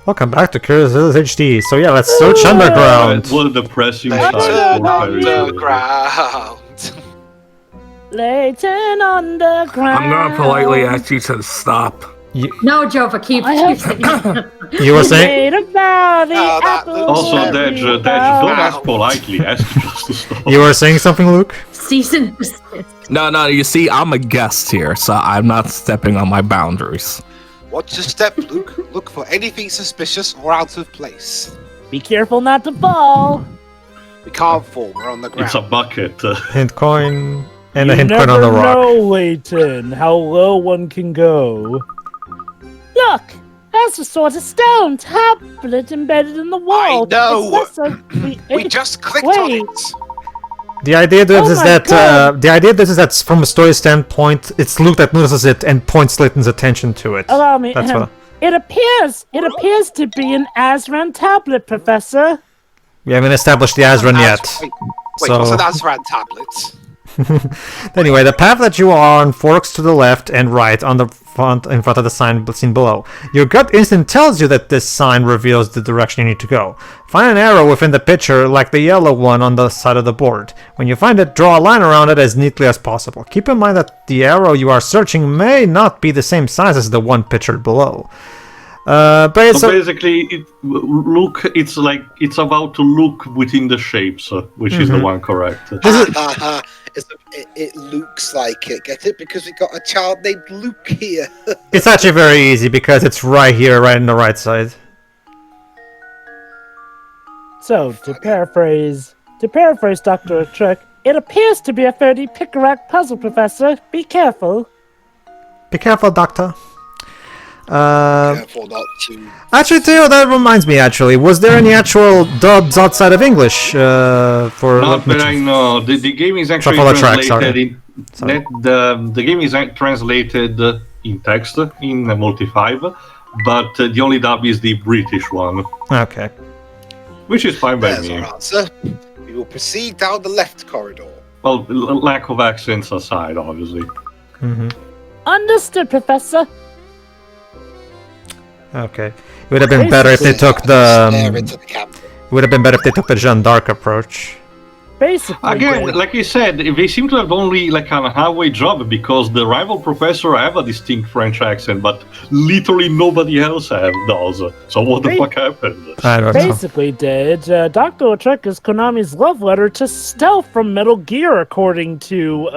Welcome back to Curious Village HD. So yeah, let's search underground. What a depressing Underground. Layton underground. I'm gonna politely ask you to stop. No, Jova, keep singing. You were saying? Also, Dej, don't ask politely, ask just to stop. You were saying something, Luke? Cease and desist. No, you see, I'm a guest here, so I'm not stepping on my boundaries. Watch your step, Luke. Look for anything suspicious or out of place. Be careful not to fall. We can't fall, we're on the ground. It's a bucket. Hint coin and a hint coin on the rock. You never know, Layton, how low one can go. Look! That's a sort of stone tablet embedded in the wall. I know! We just clicked on it! The idea is that from a story standpoint, it's Luke that notices it and points Layton's attention to it. Allow me. That's what. It appears to be an Azran tablet, Professor. We haven't established the Azran yet. Wait, what's an Azran tablet? Anyway, the path that you are on forks to the left and right on the front in front of the sign seen below. Your gut instinct tells you that this sign reveals the direction you need to go. Find an arrow within the picture like the yellow one on the side of the board. When you find it, draw a line around it as neatly as possible. Keep in mind that the arrow you are searching may not be the same size as the one pictured below. So basically, it's about to look within the shapes, which is the one correct. It looks like it. Get it? Because we got a child named Luke here. It's actually very easy because it's right here, right on the right side. So, to paraphrase Dr. Trick, it appears to be a 30 pick-a-rack puzzle, Professor. Be careful. Be careful, Doctor. Careful not to. Actually, Theo, that reminds me. Actually, was there any actual dubs outside of English for? Not that I know. The game is actually translated the game is translated in text in Multi-5, but the only dub is the British one. Okay. Which is fine by There's me. our answer. We will proceed down the left corridor. Well, lack of accents aside, obviously. Understood, Professor. Okay. It would have been better if they took the. It would have been better if they took the Jeanne d'Arc approach. Basically. Again, like I said, they seem to have only like a halfway job because the rival professor have a distinct French accent, but literally nobody else does. So what the fuck happened? I don't Basically, Dr. Trek is Konami's love letter to stealth from Metal Gear, according to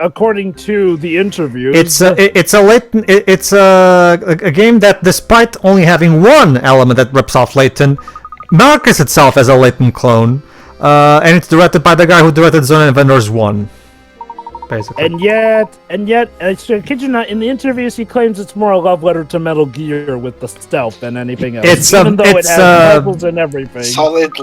according to the interview. It's a game that, despite only having one element that rips off Layton, markets itself as a Layton clone, and it's directed by the guy who directed Zone of Enders 1. Basically. And yet, kid you not, in the interviews he claims it's more a love letter to Metal Gear with the stealth than anything else. Even though it has puzzles and everything. Solid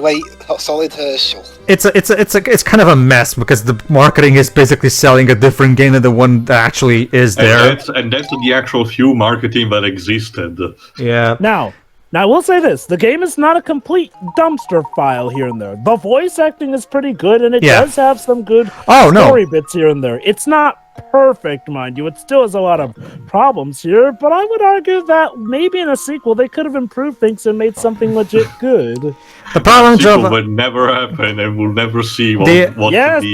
Herschel. It's kind of a mess because the marketing is basically selling a different game than the one that actually is there. And that's the actual few marketing that existed. Yeah. Now, I will say this. The game is not a complete dumpster file here and there. The voice acting is pretty good, and it does have some good story bits here and there. It's not perfect, mind you. It still has a lot of problems here, but I would argue that maybe in a sequel they could have improved things and made something legit good. The problem, Jova, would never happen, and we'll never see what the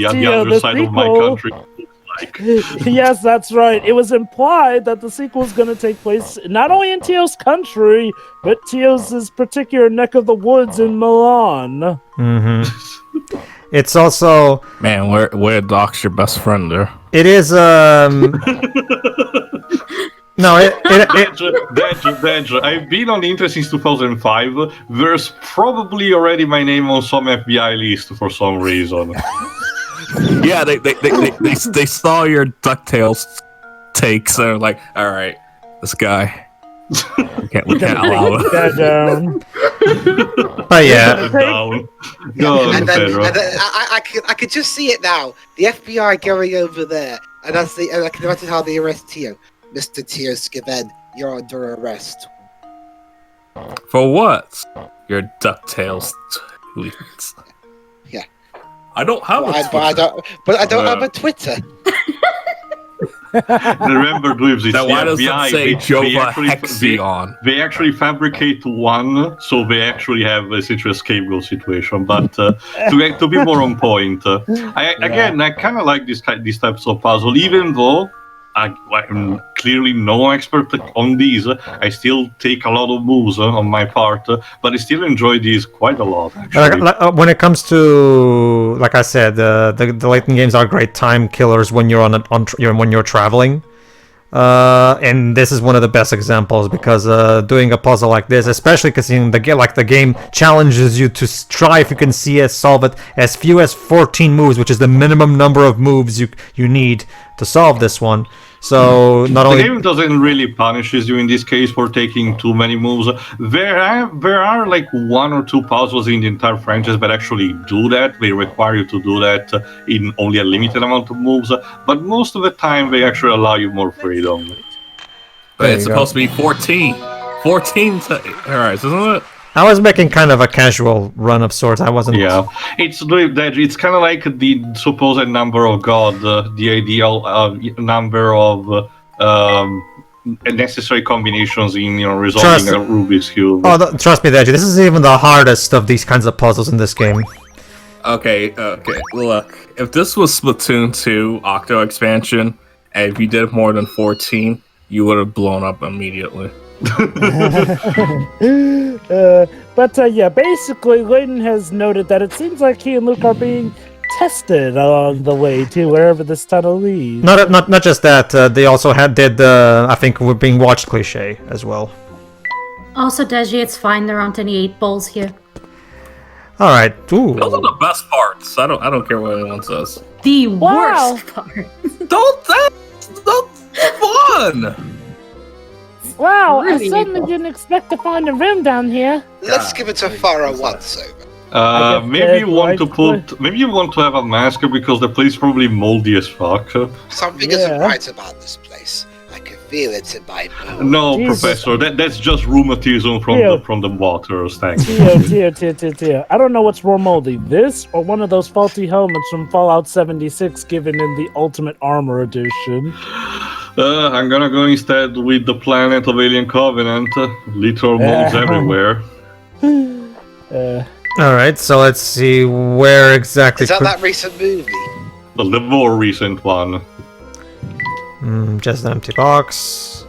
other side of my country. Yes, that's right. It was implied that the sequel is going to take place not only in Tio's country, but Tio's particular neck of the woods in Milan. It's also... Man, where Doc's your best friend there? It is, No, Dej, I've been on the internet since 2005. There's probably already my name on some FBI list for some reason. Yeah, they saw your DuckTales takes. They're like, all right, this guy, we can't allow it. But yeah, down. Go on, Pedro. I could just see it now. The FBI going over there, and I can imagine how they arrest Tio. Mr. Tio Skiven, you're under arrest. For what? Your DuckTales tweets. I don't have a Twitter. But I don't have a Twitter. Remember, Dweebs, it's Now, why the does it FBI. say Jova Hexion? They actually fabricate one, so they actually have essentially a scapegoat situation. But to be more on point, I kind of like these types of puzzle, even though I'm clearly no expert on these. I still take a lot of moves on my part, but I still enjoy these quite a lot. When it comes to, like I said, the Layton games are great time killers when you're when you're traveling. And this is one of the best examples because doing a puzzle like this, especially because the game challenges you to try if you can solve it as few as 14 moves, which is the minimum number of moves you need to solve this one. So not only the game doesn't really punishes you in this case for taking too many moves. There are like one or two puzzles in the entire franchise that actually do that. They require you to do that in only a limited amount of moves, but most of the time they actually allow you more freedom. But it's supposed to be 14. 14 alright, isn't it? I was making kind of a casual run of sorts. I wasn't. Yeah, it's kind of like the supposed number of God, the ideal number of necessary combinations in resolving a Rubik's Cube. Oh, trust me, Deji. This is even the hardest of these kinds of puzzles in this game. Okay. Look, if this was Splatoon 2 Octo expansion, and if you did more than 14, you would have blown up immediately. Yeah, basically, Layton has noted that it seems like he and Luke are being tested along the way to wherever this tunnel leads. Not just that. They also did I think we're being watched cliche as well. Also, Deji, it's fine. There aren't any 8 balls here. All right. Ooh. Those are the best parts. I don't care what anyone says. The worst part. That's fun. Wow, Really I certainly didn't expect to find a room down here. Let's give it a thorough once over. Maybe you want to have a mask because the place is probably moldy as fuck. Something isn't right about this place. I can feel it in my bones. No, Jesus. Professor, that's just rheumatism from the water. Thank you. Dear. I don't know what's more moldy, this or one of those faulty helmets from Fallout 76 given in the Ultimate Armor Edition. I'm gonna go instead with the planet of Alien Covenant. Literal molds everywhere. Alright, so let's see where exactly... Is that recent movie? Well, the more recent one. Just an empty box.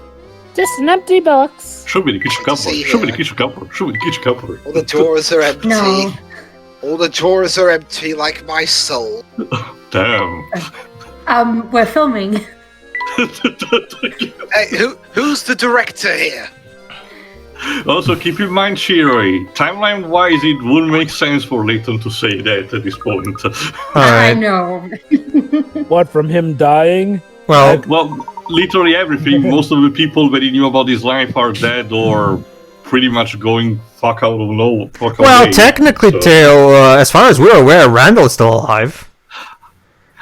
Just an empty box. Show me the kitchen cupboard. All the drawers are empty. No. All the drawers are empty like my soul. Damn. We're filming. Hey, who's the director here? Also, keep in mind, Shiroi, timeline-wise, it wouldn't make sense for Layton to say that at this point. I know. What, from him dying? Well, literally everything. Most of the people that he knew about his life are dead or pretty much going fuck out of nowhere. Well, technically, Theo, as far as we're aware, Randall's still alive.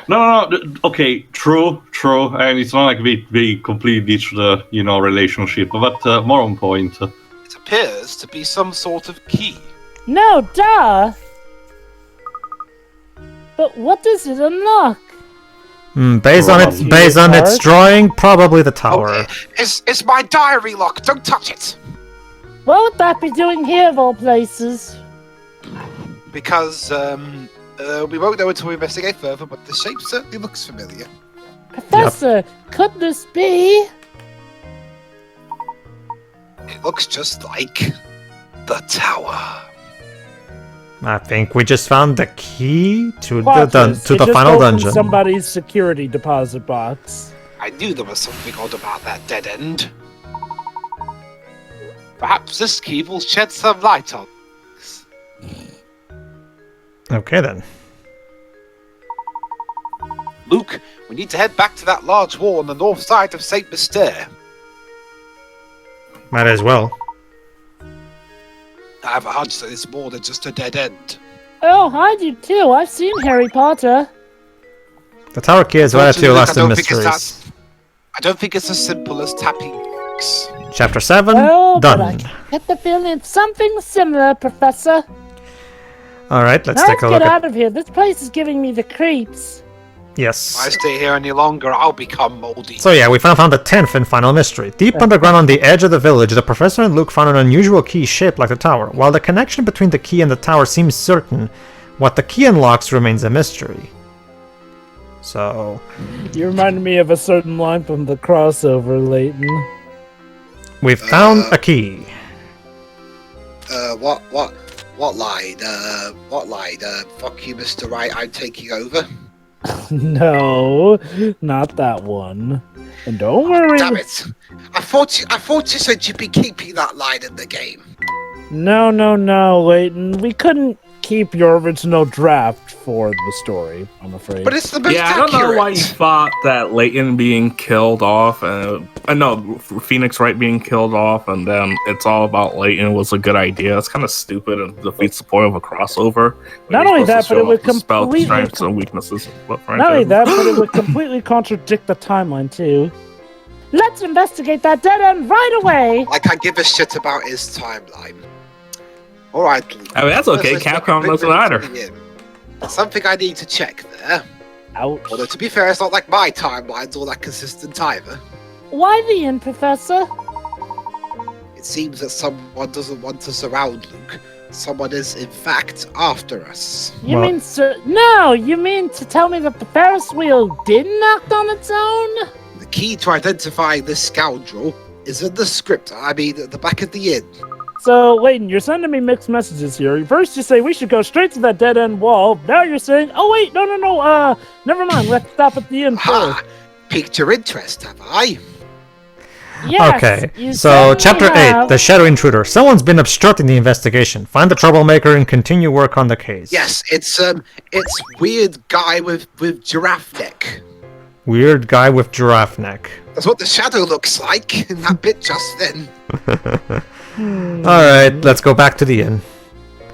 No. Okay, true, and it's not like they completely ditched the relationship, but more on point. It appears to be some sort of key. No, duh. But what does it unlock? Based on its drawing, probably the tower. Okay. It's my diary lock. Don't touch it. What would that be doing here of all places? Because we won't know until we investigate further, but the shape certainly looks familiar. Professor, could this be? It looks just like the tower. I think we just found the key to the final dungeon. Somebody's security deposit box. I knew there was something odd about that dead end. Perhaps this key will shed some light on this. Okay then. Luke, we need to head back to that large wall on the north side of St. Mystere. Might as well. I have a hunch that it's more than just a dead end. Oh, I do too. I've seen Harry Potter. The tower key is one of your last mysteries. I don't think it's as simple as tapping X. Chapter 7, done. But I get the feeling it's something similar, Professor. Alright, let's take a look. Let's get out of here. This place is giving me the creeps. Yes. If I stay here any longer, I'll become moldy. So yeah, we found the 10th and final mystery. Deep underground on the edge of the village, the professor and Luke found an unusual key shaped like the tower. While the connection between the key and the tower seems certain, what the key unlocks remains a mystery. So... You reminded me of a certain line from the crossover, Layton. We've found a key. What line? What line? Fuck you, Mr. Right, I'm taking over. No, not that one. And don't worry. Damn it! I thought you said you'd be keeping that line in the game. No, Layton. We couldn't keep your original draft for the story, I'm afraid. But it's the most Yeah, I don't know accurate. why you thought that Layton being killed off, no, Phoenix Wright being killed off, and then it's all about Layton was a good idea. It's kind of stupid and defeats the point of a crossover. Not only that, but it would spell completely... strengths and weaknesses. Not only that, but it would completely contradict the timeline, too. Let's investigate that dead end right away! I can't give a shit about his timeline. Alright. I mean, that's okay. Capcom doesn't either. Something I need to check there. Ouch. Although, to be fair, it's not like my timeline's all that consistent either. Why the inn, Professor? It seems that someone doesn't want us around, Luke. Someone is, in fact, after us. You mean, sir? No, you mean to tell me that the Ferris wheel didn't act on its own? The key to identifying this scoundrel is in the script. I mean, at the back of the inn. So, Layton, you're sending me mixed messages here. First you say we should go straight to that dead-end wall. Now you're saying, oh wait, no, never mind, let's stop at the inn Ha! first. Piqued your interest, have I? Yes, Okay, you so certainly Chapter 8, have. The Shadow Intruder. Someone's been obstructing the investigation. Find the troublemaker and continue work on the case. Yes, it's weird guy with giraffe neck. Weird guy with giraffe neck. That's what the shadow looks like in that bit just then. Alright, let's go back to the inn.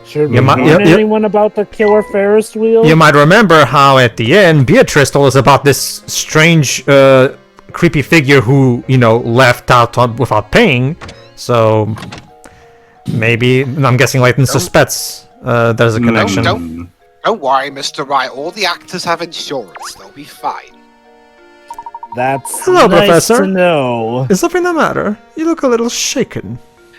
Should we You might- warn you- anyone about the killer Ferris wheel? You might remember how at the end, Beatrice told us about this strange, creepy figure who, left out without paying. So, maybe, I'm guessing Layton suspects there's a connection. Don't worry, Mr. Wright. All the actors have insurance. They'll be fine. That's Hello, nice Professor. to know. Is something the matter? You look a little shaken.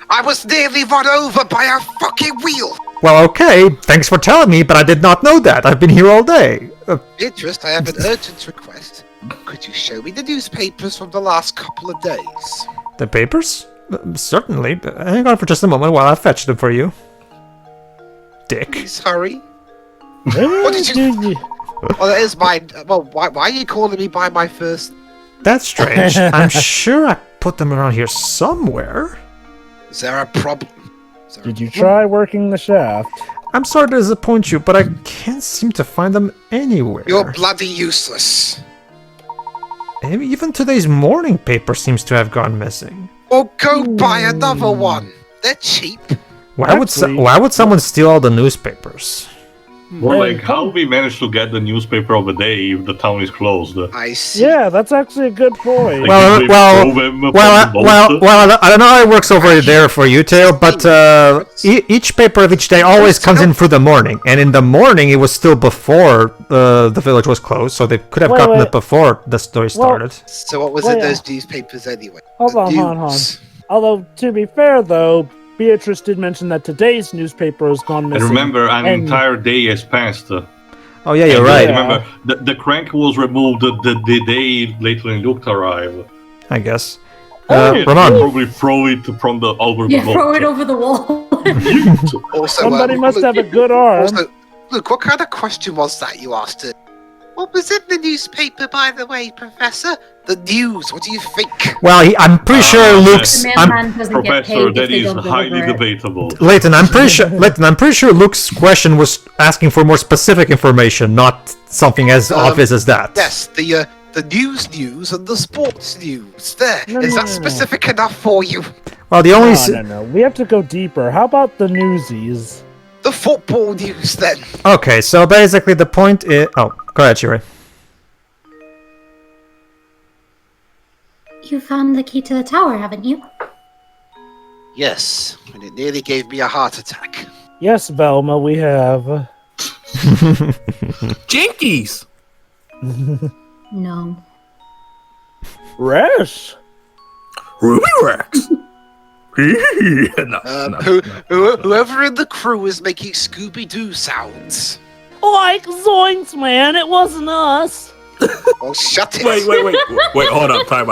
I was nearly run over by a fucking wheel. Well, okay, thanks for telling me, but I did not know that. I've been here all day. Beatrice, I have an urgent request. Could you show me the newspapers from the last couple of days? The papers? Certainly. Hang on for just a moment while I fetch them for you. Dick. Please hurry. What did you... Well, that is mine. Well, why are you calling me by my first... That's strange. I'm sure I put them around here somewhere. Is there a problem? Did you try working the shaft? I'm sorry to disappoint you, but I can't seem to find them anywhere. You're bloody useless. Even today's morning paper seems to have gone missing. Well, go buy another one. They're cheap. Why would someone steal all the newspapers? Or like, how we managed to get the newspaper of the day if the town is closed? I see. Yeah, that's actually a good point. Well, Like, if they throw them upon the boat? I don't know how it works over there for you, Tail, but each paper of each day always comes in through the morning, and in the morning it was still before the village was closed, so they could have gotten it before the story started. So what was in those newspapers anyway? Hold on. Although, to be fair, though, Beatrice did mention that today's newspaper has gone missing. And remember, an entire day has passed. Oh yeah, you're right. Remember, the crank was removed the day Layton and Luke arrived. I guess. Ramon. Probably throw it from the over the boat. Throw it over the wall. Also, Somebody must have a good arm. Also, look, what kind of question was that you asked her? What was in the newspaper, by the way, Professor? The news, what do you think? Well, I'm pretty sure Luke's... The mailman doesn't get Professor, paid that if they is don't highly deliver it. debatable. Layton, I'm pretty sure Luke's question was asking for more specific information, not something as obvious as that. Yes, the news and the sports news. There, No, is no, that no. specific enough for you? Well, the only... No. We have to go deeper. How about the newsies? The football news, then. Okay, so basically the point is... Oh, go ahead, Shiri. You found the key to the tower, haven't you? Yes, and it nearly gave me a heart attack. Yes, Velma, we have. Jinkies! No. Resh? Ruby Rex. No. Whoever in the crew is making Scooby-Doo sounds. Like zoinks, man, it wasn't us. Oh, shut it. Wait, hold up, time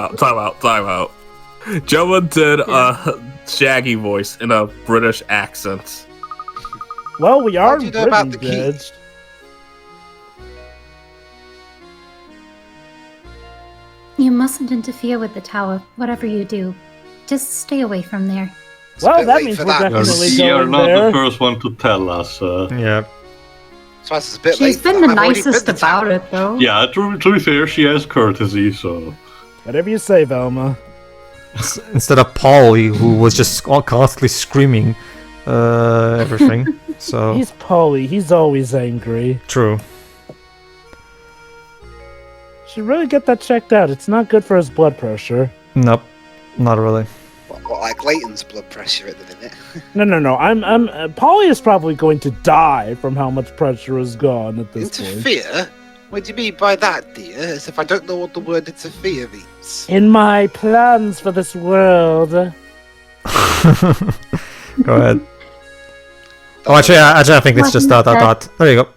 out. Gemma did a Shaggy voice in a British accent. Well, we are How do you know about the key? judged. You mustn't interfere with the tower, whatever you do. Just stay away from there. Well, that late means for we're that. definitely You're going not there. the first one to tell us. Yeah. So it's a bit She's late for been that. the I've already nicest been to about town. it, though. Yeah, to be fair, she has courtesy, so... Whatever you say, Velma. Instead of Polly, who was just constantly screaming everything. So He's Polly. He's always angry. true. Should really get that checked out. It's not good for his blood pressure. Nope, not really. What, like Layton's blood pressure at the minute? No. I'm Polly is probably going to die from how much pressure has gone at this point. Interfere? What do you mean by that, dear? As if I don't know what the word interfere means. In my plans for this world. Go ahead. Oh, actually, I think it's just dot. There you go.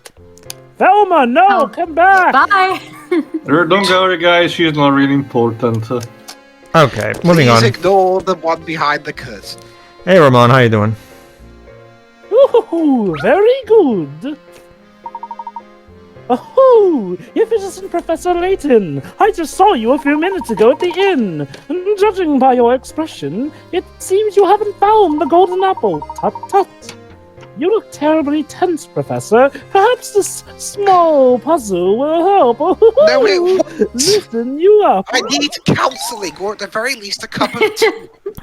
Velma, no, Oh. come back! Bye! Don't worry, guys, she's not really important. Okay, moving on. Please ignore the one behind the curtain. Hey, Ramon, how you doing? Ooh, very good. Oh, if it isn't Professor Layton, I just saw you a few minutes ago at the inn, and judging by your expression, it seems you haven't found the golden apple. Tut tut. You look terribly tense, Professor. Perhaps this small puzzle will help. No, it won't. Listen you up. I need counselling, or at the very least a cup of tea.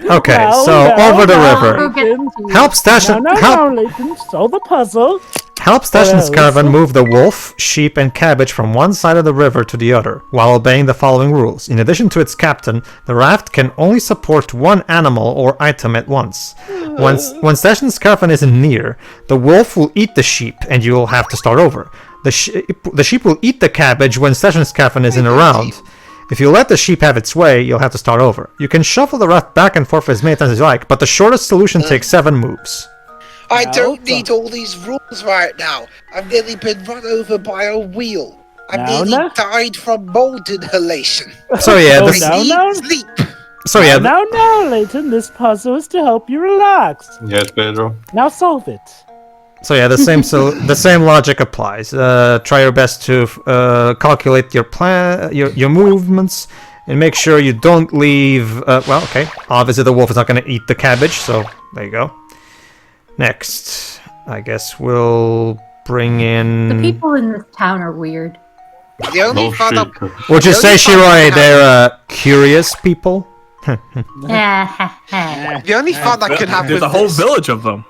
Okay, Now, so now, over the now, river. Layton. Help Station. Now, Layton, solve the puzzle. Help Station's Well, caravan so- move the wolf, sheep, and cabbage from one side of the river to the other, while obeying the following rules. In addition to its captain, the raft can only support one animal or item at once. When Station's caravan isn't near, the wolf will eat the sheep, and you will have to start over. The sheep will eat the cabbage when Station's caravan isn't around. If you let the sheep have its way, you'll have to start over. You can shuffle the raft back and forth as many times as you like, but the shortest solution takes 7 moves. I don't need all these rules right now. I've nearly been run over by a wheel. I've Now, nearly now. died from mold inhalation. So yeah, Oh, this, no. I need no. sleep. so yeah, Now, Layton, this puzzle is to help you relax. Yes, Pedro. Now solve it. So yeah, the same logic applies. Try your best to calculate your plan, your movements, and make sure you don't leave. Well, okay. Obviously, the wolf is not going to eat the cabbage, so there you go. Next, I guess we'll bring in. The people in this town are weird. The only No fun shit. Would you the say, only fun Shiroi, I they're curious people? the only fun I can have There's with a whole this, village of them.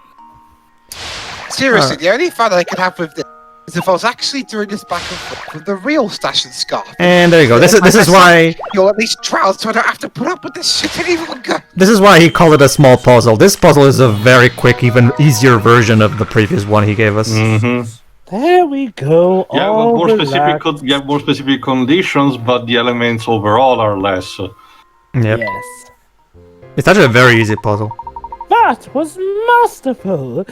seriously, the only fun I can have with this is if I was actually doing this back and forth with the real Stash and Scarf. And there you go. This is why You'll at least trial so I don't have to put up with this shit any longer. he called it a small puzzle. This puzzle is a very quick, even easier version of the previous one he gave us. Mm-hmm. There we go. Yeah, all but relaxed. you have more specific conditions, but the elements overall are less. Yep. Yes. It's actually a very easy puzzle. That was masterful.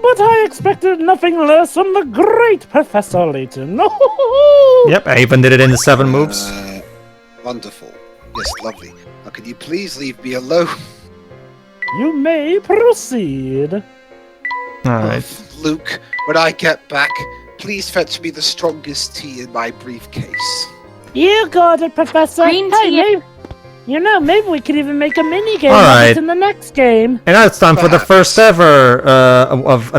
But I expected nothing less from the great Professor Layton. Yep, I even did it in the 7 moves. Wonderful. Yes, lovely. Now, can you please leave me alone? You may proceed. Alright. Luke, when I get back, please fetch me the strongest tea in my briefcase. You got it, Professor. Green Hey, tea. maybe we could even make a mini game All of right. it in the next game. And now it's time for the Perhaps. first ever of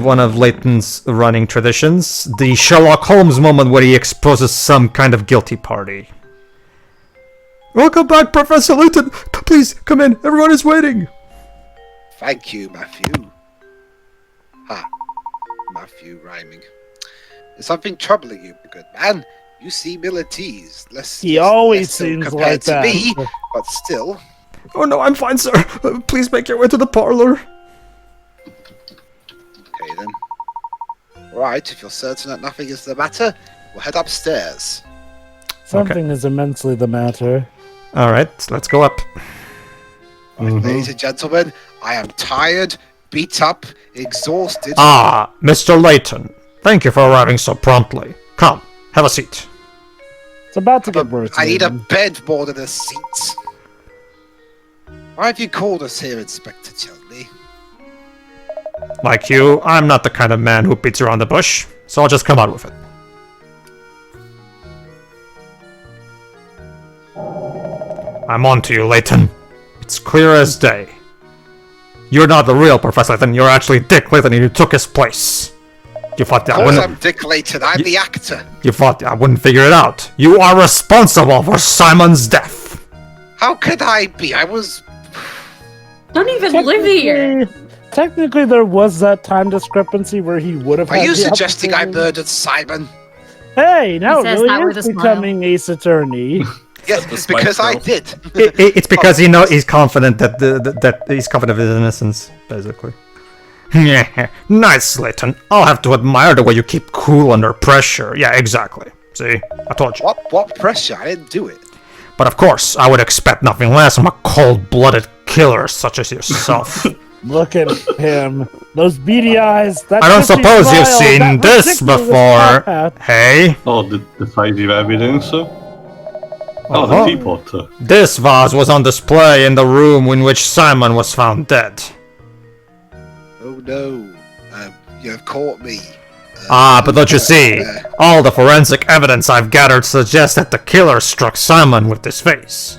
one of Layton's running traditions, the Sherlock Holmes moment where he exposes some kind of guilty party. Welcome back, Professor Layton. Please come in. Everyone is waiting. Thank you, Matthew. Ha. Matthew rhyming. Is something troubling you, good man? You seem ill at ease. He always less so seems compared like to that. me, but still. Oh no, I'm fine, sir. Please make your way to the parlor. Okay then. Right, if you're certain that nothing is the matter, we'll head upstairs. Something is immensely the matter. Alright, let's go up. Ladies and gentlemen, I am tired, beat up, exhausted. Ah, Mr. Layton. Thank you for arriving so promptly. Come, have a seat. It's about to get worse. I need a Layton. bed more than a seat. Why have you called us here, Inspector Chelmey? Like you, I'm not the kind of man who beats around the bush, so I'll just come out with it. I'm on to you, Layton. It's clear as day. You're not the real Professor Layton, you're actually Dick Layton and you took his place. You thought that Of course I'm Dick Layton, I'm the actor. You thought I wouldn't figure it out. You are responsible for Simon's death. How could I be? I was... Don't even live here. Technically, there was that time discrepancy where he would have. Are had you the suggesting I opportunity. murdered Simon? Hey, now He it says that really with is a smile. becoming ace attorney. Yes, it's because I did. It's because he's confident that he's confident of his innocence, basically. Nice, Layton. I'll have to admire the way you keep cool under pressure. Yeah, exactly. See, I told you. What pressure? I didn't do it. But of course, I would expect nothing less from a cold-blooded killer such as yourself. Look at him. Those beady eyes. That I don't crispy suppose you've smile, seen that this ridiculous before. top hat. Hey? Oh, the decisive evidence? Oh, the teapot. This vase was on display in the room in which Simon was found dead. Oh no. You have caught me. But don't you see? All the forensic evidence I've gathered suggests that the killer struck Simon with his face.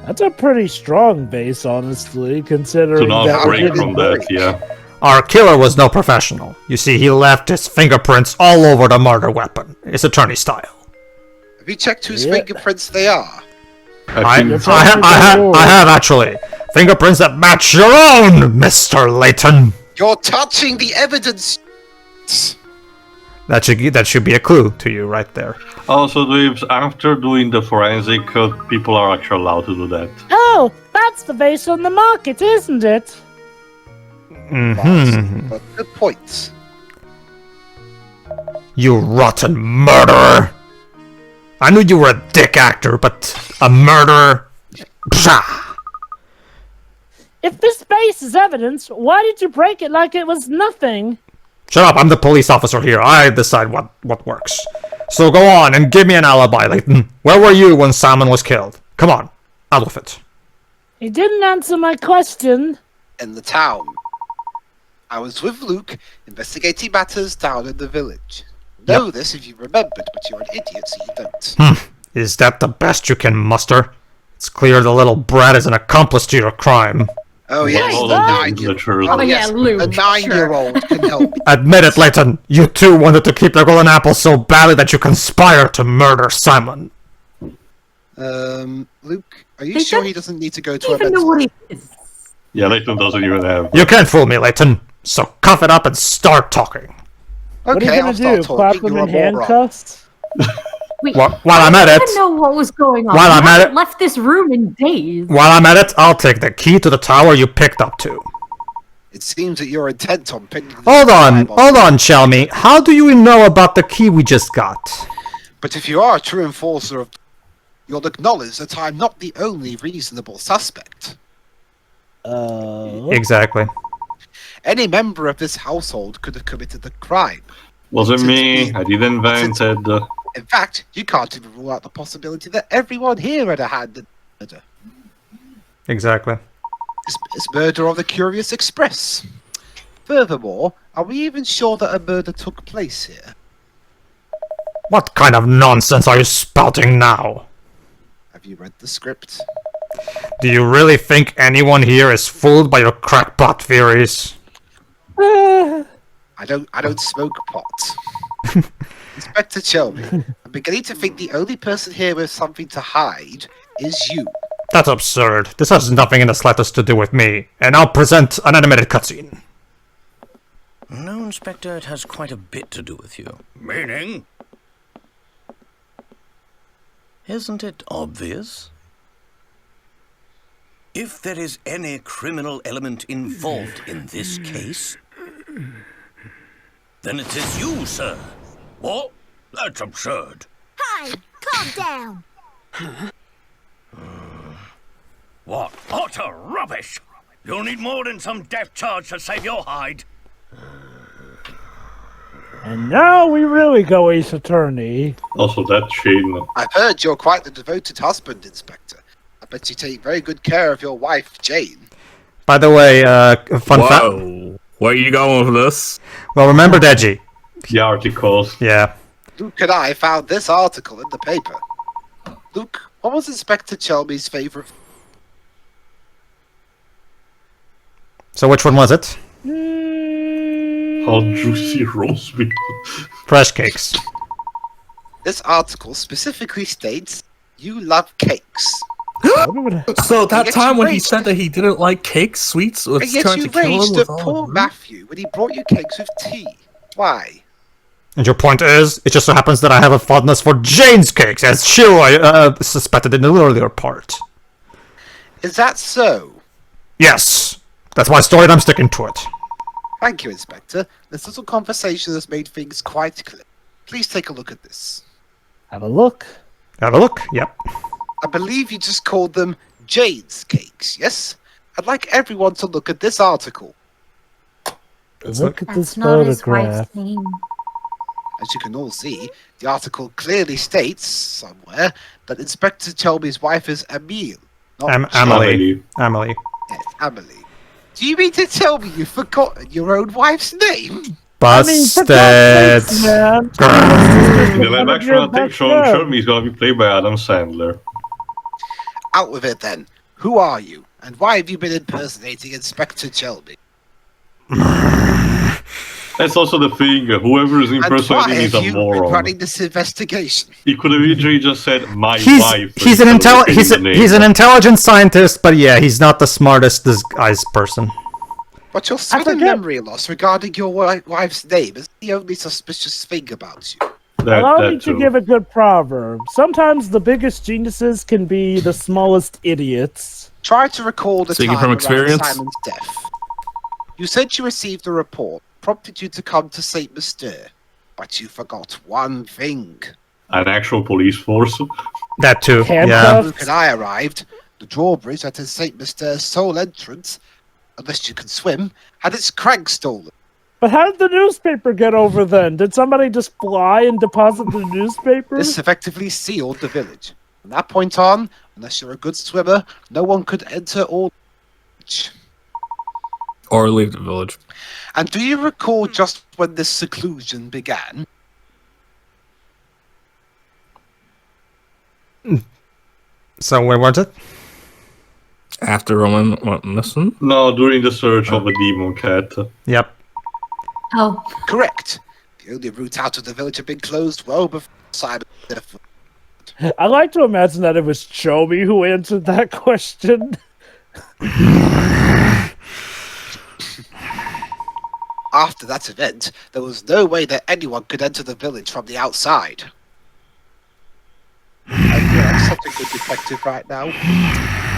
That's a pretty strong base, honestly, considering To not that we break didn't from that, yeah. Our killer was no professional. You see, he left his fingerprints all over the murder weapon. It's attorney style. Have you checked whose fingerprints they are? I have actually. Fingerprints that match your own, Mr. Layton. You're touching the evidence. That should be a clue to you right there. Also, Dweebs, after doing the forensic, people are actually allowed to do that. Oh, that's the vase on the market, isn't it? Mm-hmm. But good points. You rotten murderer! I knew you were a dick actor, but a murderer? Psha! If this vase is evidence, why did you break it like it was nothing? Shut up, I'm the police officer here. I decide what works. So go on and give me an alibi, Layton. Where were you when Simon was killed? Come on, out with it. He didn't answer my question. In the town. I was with Luke, investigating matters down in the village. Know this if you remembered, but you're an idiot, so you don't. Is that the best you can muster? It's clear the little brat is an accomplice to your crime. Oh yes, Well, the the 9-year-old. Oh, yeah, Luke, a 9-year-old can help me. Admit it, Layton. You too wanted to keep the golden apple so badly that you conspired to murder Simon. Luke, are you They sure don't he doesn't need to go to a even know mental? what he is. Yeah, Layton doesn't even have... You can't fool me, Layton. So cuff it up and start talking. What are Okay, you I'll gonna start do? talking. Clap him You're in a moron. handcuffs? Wait, While I'm at I it, didn't know what was going on. While I'm I at haven't it- left this room in days. I'll take the key to the tower you picked up to. It seems that you're intent on pinning the Hold crime on, Chelmey. How do you know about the key we just got? But if you are a true enforcer of, you'll acknowledge that I'm not the only reasonable suspect. Exactly. Any member of this household could have committed the crime. Wasn't Since me, we- I didn't invent it. In fact, you can't even rule out the possibility that everyone here had a hand in the murder. Exactly. It's murder on the Curious Express. Furthermore, are we even sure that a murder took place here? What kind of nonsense are you spouting now? Have you read the script? Do you really think anyone here is fooled by your crackpot theories? I don't smoke pot. Inspector Chelmey, I'm beginning to think the only person here with something to hide is you. That's absurd. This has nothing in the slightest to do with me, and I'll present an animated cutscene. No, Inspector, it has quite a bit to do with you. Meaning? Isn't it obvious? If there is any criminal element involved in this case, then it is you, sir. What? That's absurd. Hi, Calm down. What utter rubbish! You'll need more than some death charge to save your hide. And now we really go Ace Attorney. Also, that chain. I've heard you're quite the devoted husband, Inspector. I bet you take very good care of your wife, Jane. By the way, fun fact. Whoa. Where are you going with this? Well, remember Deji. The articles. Yeah. Luke and I found this article in the paper. Luke, what was Inspector Chelmey's favourite? So which one was it? How juicy roast beef. Fresh cakes. This article specifically states you love cakes. So that Yet time you when he raised- said that he didn't like cakes, sweets, was And yet trying you to kill him raged with at all poor of Matthew when he brought you cakes with tea. Why? And your point is, it just so happens that I have a fondness for Jane's cakes, as Shiro suspected in the earlier part. Is that so? Yes. That's my story and I'm sticking to it. Thank you, Inspector. This little conversation has made things quite clear. Please take a look at this. Have a look. Have a look. Yep. I believe you just called them Jade's cakes, yes? I'd like everyone to look at this article. Look at this That's not his photograph. wife's name. As you can all see, the article clearly states, somewhere, that Inspector Chelmey's wife is Emile, not Amelie. Amelie. Yes, Amelie. Do you mean to tell me you've forgotten your own wife's name? Busted. In the live action adaptation, Chelmey's gonna be played by Adam Sandler. Out with it then. Who are you? And why have you been impersonating Inspector Chelmey? That's also the thing. Whoever is And why impersonating is have a you been moron. running this investigation? He could have easily just said my He's wife. he's an instead of he's saying the he's name. an intelligent scientist, but yeah, he's not the smartest disguised person. But your sudden memory loss regarding your wife's name is the only suspicious thing about you. Allow me to give a good proverb. Sometimes the biggest geniuses can be the smallest idiots. Try to recall the Speaking time from around experience? Simon's death. You said you received a report, prompted you to come to St. Mystere, but you forgot one thing. An actual police force. That too. When Luke and I arrived, the drawbridge that is St. Mystere's sole entrance, unless you can swim, had its crank stolen. But how did the newspaper get over then? Did somebody just fly and deposit the newspaper? This effectively sealed the village. From that point on, unless you're a good swimmer, no one could enter or leave. Or leave the village. And do you recall just when this seclusion began? So where was it? After Roman went missing? No, during the search of a demon cat. Yep. Oh. Correct. The only route out of the village had been closed well before Simon's death. I like to imagine that it was Chelmey who answered that question. After that event, there was no way that anyone could enter the village from the outside. I'm such a good detective right now.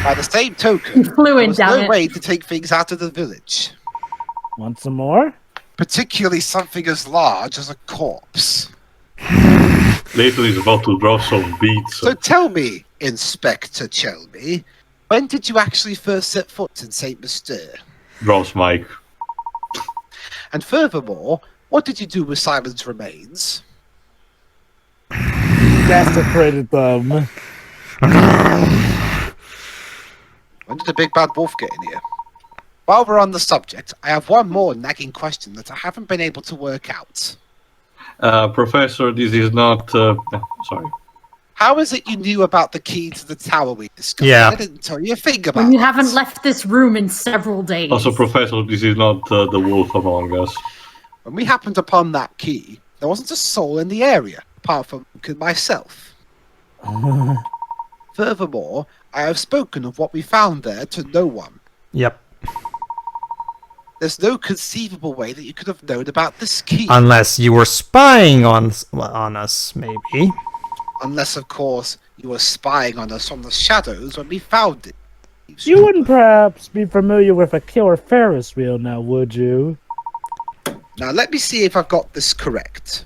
By the same token, there Fluent was down no it. way to take things out of the village. Want some more? Particularly something as large as a corpse. Layton is about to drop some beats. So tell me, Inspector Chelmey, when did you actually first set foot in St. Mystere? Drops Mike. And furthermore, what did you do with Simon's remains? Desecrated them. When did the big bad wolf get in here? While we're on the subject, I have one more nagging question that I haven't been able to work out. Professor, this is not... sorry. How is it you knew about the key to the tower we discovered? Yeah. I didn't tell you a thing about When you it. haven't left this room in several days. Also, Professor, this is not the wolf among us. When we happened upon that key, there wasn't a soul in the area, apart from Luke and myself. Furthermore, I have spoken of what we found there to no one. Yep. There's no conceivable way that you could have known about this key. Unless you were spying on us, maybe. Unless, of course, you were spying on us from the shadows when we found it. You wouldn't perhaps be familiar with a killer Ferris wheel now, would you? Now, let me see if I've got this correct.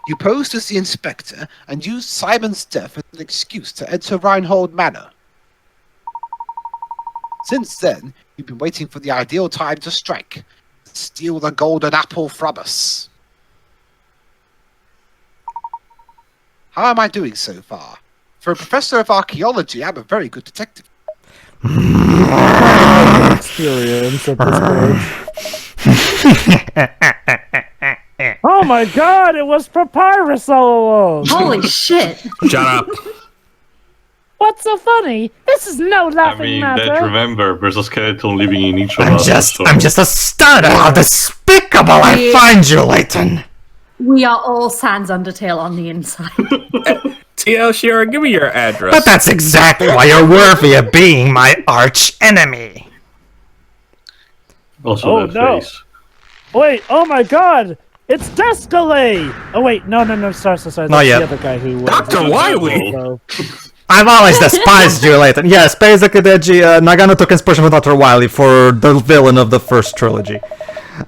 you posed as the inspector and used Simon's death as an excuse to enter Reinhold Manor. Since then, you've been waiting for the ideal time to strike. Steal the golden apple from us. How am I doing so far? For a professor of archaeology, I'm a very good detective. Experience at this point. Oh my god, it was Papyrus all along! Holy shit! Shut up. What's so funny? This is no laughing matter. That remember, there's a skeleton living in each of us. I'm just astounded at how despicable I find you, Layton. We are all sans Undertale on the inside. TL Shira, give me your address. But that's exactly why you're worthy of being my arch enemy. Also that face. Wait, oh my god! It's Dastardly! Oh wait, no, sorry. That's Not yet. the other guy who... Dr. Wiley! I've always despised you, Layton. Yes, basically, Nagano took inspiration from Dr. Wily for the villain of the first trilogy.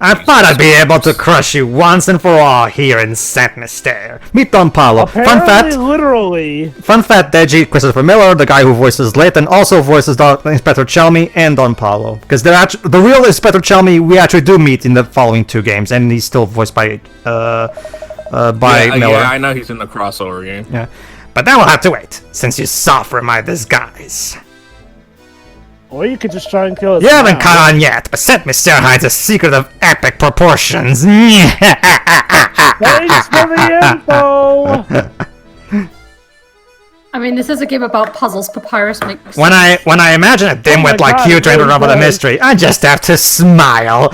I thought I'd be able to crush you once and for all here in Saint Mystere. Meet Don Paulo. Fun fact, Deji, Christopher Miller, the guy who voices Layton, also voices Inspector Chelmey and Don Paulo. Because the real Inspector Chelmey we actually do meet in the following two games, and he's still voiced by Miller. Yeah, I know he's in the crossover game. Yeah. But that will have to wait, since you suffer my disguise. Or you could just try and kill us. You haven't caught on yet, but Saint Mystere hides a secret of epic proportions. Thanks for the info! I mean, this is a game about puzzles. Papyrus makes When I imagine a dimwit like you trying to unravel the mystery, I just have to smile.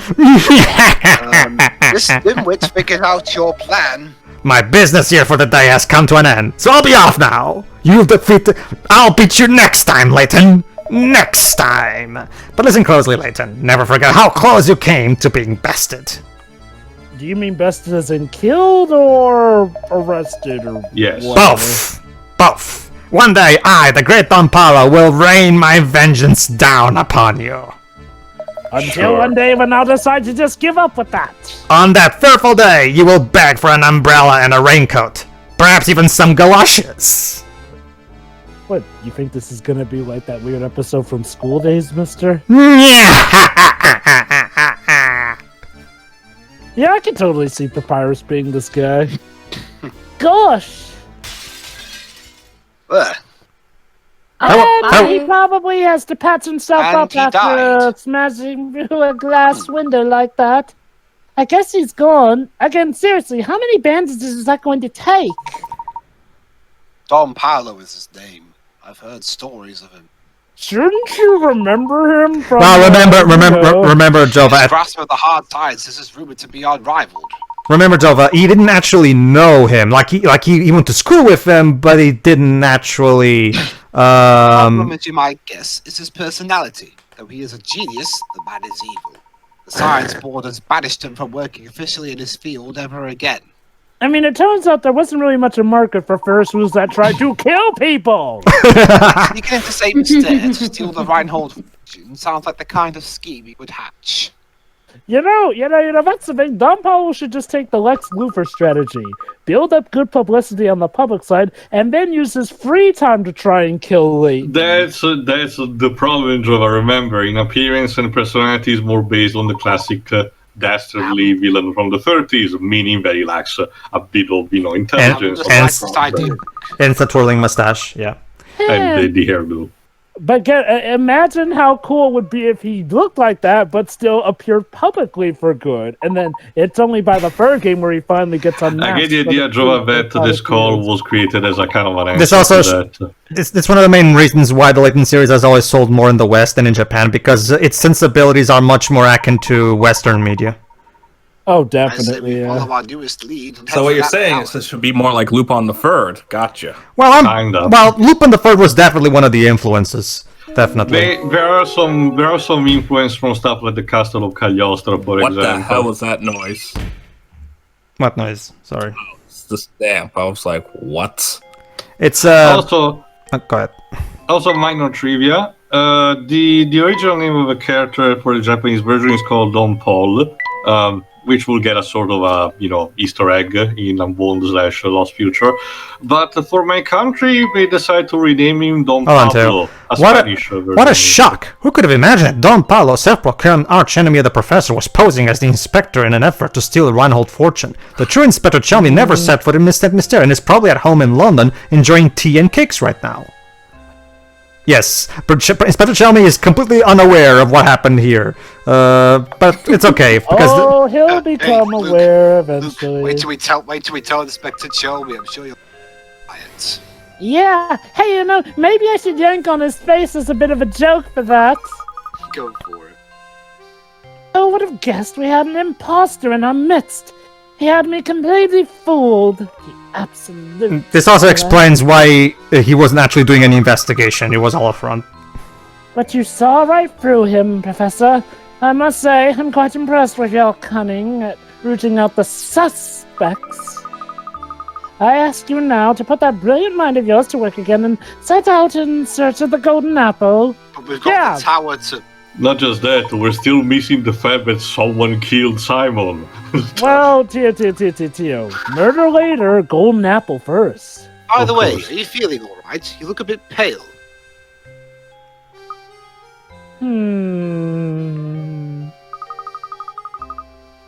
This dimwit figured out your plan. My business here for the day has come to an end, so I'll be off now. I'll beat you next time, Layton. Next time. But listen closely, Layton. Never forget how close you came to being bested. Do you mean bested as in killed or arrested or yes? Whatever? Both. One day I, the great Don Paulo, will rain my vengeance down upon you. Until one day when I'll decide to just give up with that. On that fearful day, you will beg for an umbrella and a raincoat. Perhaps even some galoshes. What, you think this is gonna be like that weird episode from School Days, mister? Yeah, I can totally see Papyrus being this guy. Gosh! He probably has to patch himself up after smashing through a glass window like that. I guess he's gone. Again, seriously, how many bandages is that going to take? Don Paulo is his name. I've heard stories of him. Shouldn't you remember him from... Well, remember, Jova. His grasp of the hard sciences is rumored to be unrivaled. Remember, Jova, he didn't actually know him. Like he went to school with him, but he didn't actually... The problem, as you might guess, is his personality. Though he is a genius, the man is evil. The Science Board has banished him from working officially in his field ever again. I mean, it turns out there wasn't really much of a market for ferris wheels that tried to kill people! Sneaking into Saint Mystere to steal the Reinhold fortune sounds like the kind of scheme he would hatch. You know, that's the thing. Don Paulo should just take the Lex Luthor strategy. Build up good publicity on the public side, and then use his free time to try and kill Layton. That's the problem, Jova. Remember, in appearance and personality is more based on the classic Dastardly villain from the 30s, meaning that he lacks a bit of, intelligence. And the twirling mustache, yeah. And the hairdo. But imagine how cool it would be if he looked like that, but still appeared publicly for good. And then it's only by the third game where he finally gets unmasked. I get the idea, Jova, that this call was created as a kind of an answer this also to that. It's one of the main reasons why the Layton series has always sold more in the West than in Japan, because its sensibilities are much more akin to Western media. Oh, definitely, yeah. Follow our newest lead. So what you're saying is this should be more like Lupin the Third. Gotcha. Well, Lupin the Third was definitely one of the influences. Definitely. There are some influence from stuff like the Castle of Cagliostro, for example. What the hell was that noise? What noise? Sorry. It's the stamp. I was like, what? It's also. Go ahead. Also, minor trivia. The original name of the character for the Japanese version is called Don Paul. which will get a sort of a Easter egg in Unborn/Lost Future. But for my country, we decided to rename him Don Pablo, a Spanish version. What a shock! Who could have imagined that Don Pablo, self-proclaimed arch-enemy of the Professor, was posing as the Inspector in an effort to steal Reinhold fortune? The true Inspector Chelmey never set foot in Musketeers and is probably at home in London enjoying tea and cakes right now. Yes, Inspector Chelmey is completely unaware of what happened here, but it's okay because he'll become aware eventually. Wait till we tell Inspector Chelmey. I'm sure you'll quiet. Yeah. Hey, maybe I should yank on his face as a bit of a joke for that. Go for it. Who would have guessed we had an imposter in our midst? He had me completely fooled. He absolutely. This also explains why he wasn't actually doing any investigation. It was all a front. But you saw right through him, Professor. I must say, I'm quite impressed with your cunning at rooting out the suspects. I ask you now to put that brilliant mind of yours to work again and set out in search of the golden apple. But we've got the tower to... Not just that, we're still missing the fact that someone killed Simon. Well, Tio. Murder later, golden apple first. By the way, are you feeling alright? You look a bit pale.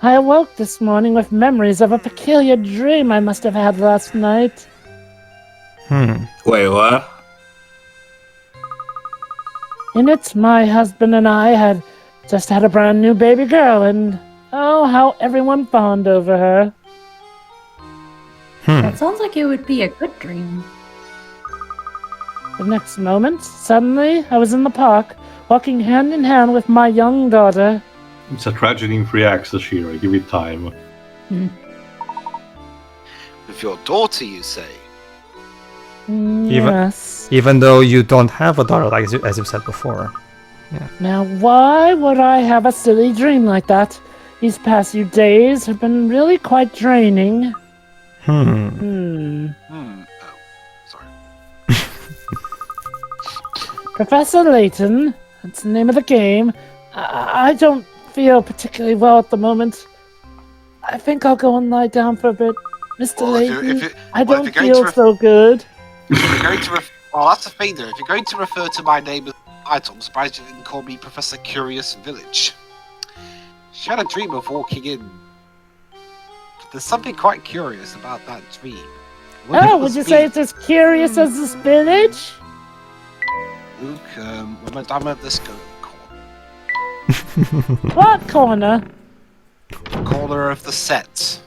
I awoke this morning with memories of a peculiar dream I must have had last night. Wait, what? In it, my husband and I had just had a brand new baby girl, and oh, how everyone fawned over her. That sounds like it would be a good dream. The next moment, suddenly, I was in the park, walking hand in hand with my young daughter. It's a tragedy in 3 acts, Shira. Give it time. With your daughter, you say? Yes. Even though you don't have a daughter, like as you've said before. Yeah. Now, why would I have a silly dream like that? These past few days have been really quite draining. Oh, sorry. Professor Layton, that's the name of the game. I don't feel particularly well at the moment. I think I'll go and lie down for a bit. Mr. Layton, I don't feel so good. If you're going to well, that's the thing, though. If you're going to refer to my name as title, I'm surprised you didn't call me Professor Curious Village. She had a dream of walking in. There's something quite curious about that dream. Would you say it's as curious as this village? Luke, we're Madame of this corner. What corner? Corner of the set.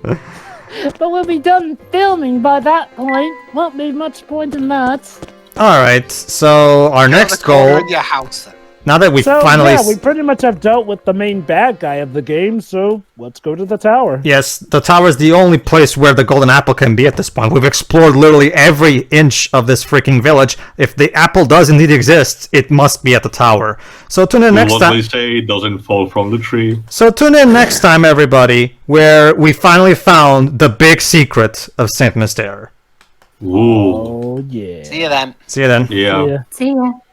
But we'll be done filming by that point. Won't be much point in that. Alright, so our next goal... in your house, then. Now that we finally... Yeah, we pretty much have dealt with the main bad guy of the game, so let's go to the tower. Yes, the tower is the only place where the golden apple can be at this point. We've explored literally every inch of this freaking village. If the apple does indeed exist, it must be at the tower. So tune in next time. What they say, it doesn't fall from the tree. So tune in next time, everybody, where we finally found the big secret of Saint Mystere. Ooh. Oh, yeah. See you then. See you then. Yeah. See ya.